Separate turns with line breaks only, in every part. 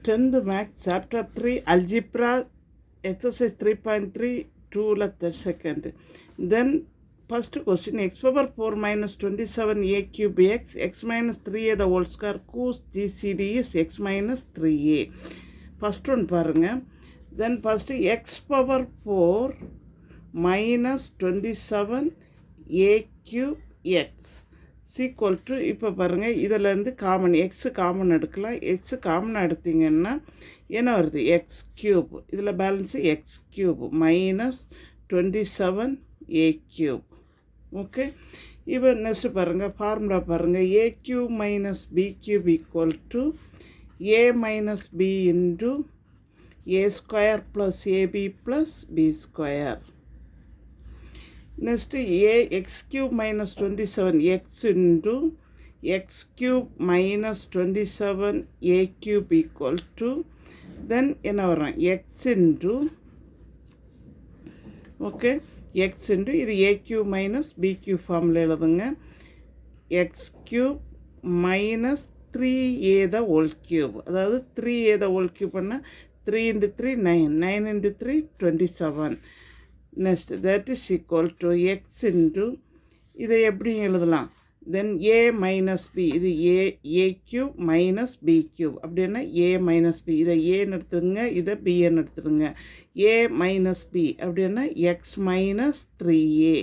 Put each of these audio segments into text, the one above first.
10th Maths Chapter 3 Algebra Exercise 3.3 2 second. Then first question, x power 4 minus 27a cube x minus 3a the whole square whose GCD is x minus 3a. First one பாருங்க. Then first x power 4 minus 27a cube x equal to, இப்போ பாருங்கள் இதிலேருந்து common x common எடுக்கலாம். X காமனாக எடுத்திங்கன்னா என்ன வருது, X cube. இதில் balance X cube minus 27a cube. Okay, இப்போ நெக்ஸ்ட்டு பாருங்கள் ஃபார்முலா பாருங்கள். a cube minus b cube equal to a minus b into a square plus ab plus b square. Next x cube minus 27 x into x cube minus 27 a cube equal to, then என்ன வரும், x into, okay, x into இது a cube minus b cube formula எழுதுங்க. x cube minus 3a the whole cube, அதாவது 3a the whole cube பண்ணால் 3 into 3 9, 9 into 3 27. Next that is equal to x into, இதை எப்படி எழுதலாம், then a minus b, இது a cube minus b cube அப்படின்னா a minus b, இதை a எடுத்துருங்க, இதை b எடுத்துருங்க. a minus b அப்படின்னா x minus 3a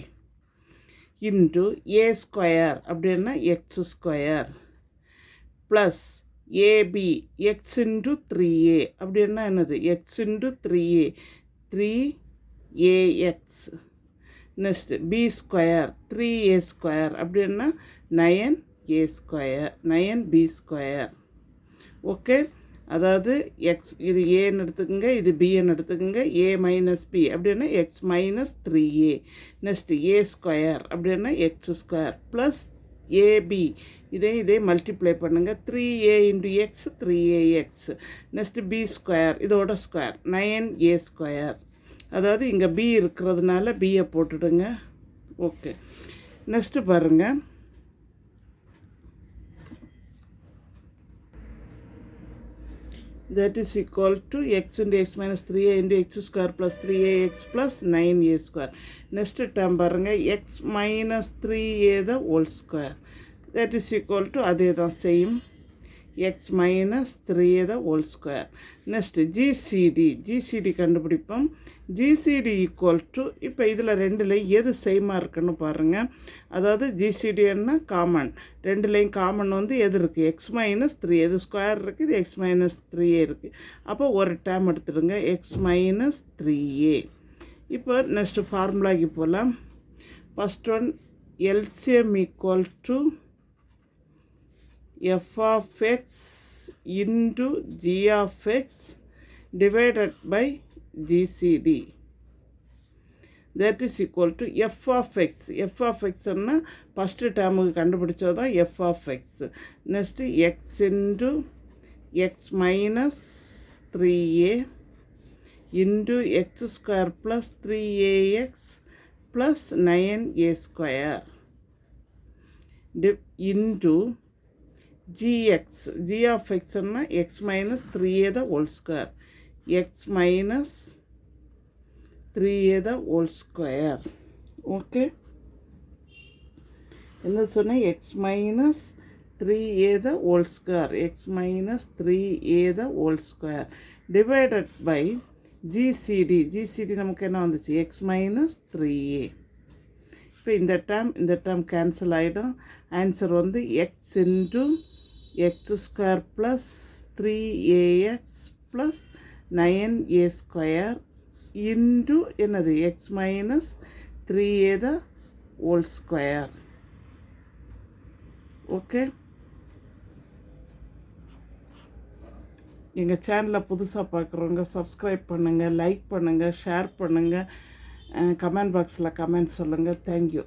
into a square அப்படின்னா x square plus ab x into 3a அப்படின்னா என்னது, x into 3a 3ax. Next b square 3a square அப்படின்னா 9a square 9b square. Okay, அதாவது x இது ஏன்னு எடுத்துக்கோங்க, இது பின்னு எடுத்துக்கோங்க. a மைனஸ் b அப்படின்னா x minus 3a. Next a square அப்படின்னா x ஸ்கொயர் ப்ளஸ் ab, இதே மல்டிப்ளை பண்ணுங்கள். 3a into X 3ax. Next b square இதோட ஸ்கொயர் 9a ஸ்கொயர். அதாவது இங்கே b இருக்கிறதுனால பியை போட்டுடுங்க. ஓகே, நெக்ஸ்ட்டு பாருங்கள். that is equal to x into x minus 3a into x square plus 3ax plus 9a square. Next term பாருங்கள், x minus 3a the whole square. that is equal to அதே தான் same, x minus 3a the whole square. Next GCD கண்டுபிடிப்போம். GCD equal to, இப்போ இதில் ரெண்டுலேயும் எது சேமாக இருக்குன்னு பாருங்கள். அதாவது GCDன்னா காமன், ரெண்டுலேயும் காமன் வந்து எது இருக்குது, x minus 3, எது ஸ்கொயர் இருக்குது, x minus 3a இருக்குது. அப்போ ஒரு டேம் எடுத்துடுங்க, x minus 3a. இப்போ நெக்ஸ்ட்டு ஃபார்முலாக்கு போகலாம். First one LCM equal to f of x into g of x divided by GCD. that is equal to f of x. f of x ன்னா first டேமுக்கு கண்டுபிடிச்சது தான் f of x. Next x into x minus 3a into x square plus 3ax plus 9a square into gx. g of x ன்னா x minus 3a the whole square, x minus 3a the whole square. Okay, என்ன சொன்ன, x minus 3a the whole square, x minus 3a the whole square divided by GCD நமக்கு என்ன வந்துச்சு, x minus 3a. இப்போ இந்த term cancel ஆகிடும். Answer வந்து x into x square plus 3ax plus 9a square into என்னது, x minus 3a the whole square. Okay, எங்கள் சேனலை புதுசாக பார்க்குறவங்க சப்ஸ்கிரைப் பண்ணுங்கள், லைக் பண்ணுங்கள், ஷேர் பண்ணுங்கள், கமெண்ட் பாக்ஸில் கமெண்ட் சொல்லுங்கள். தேங்க்யூ.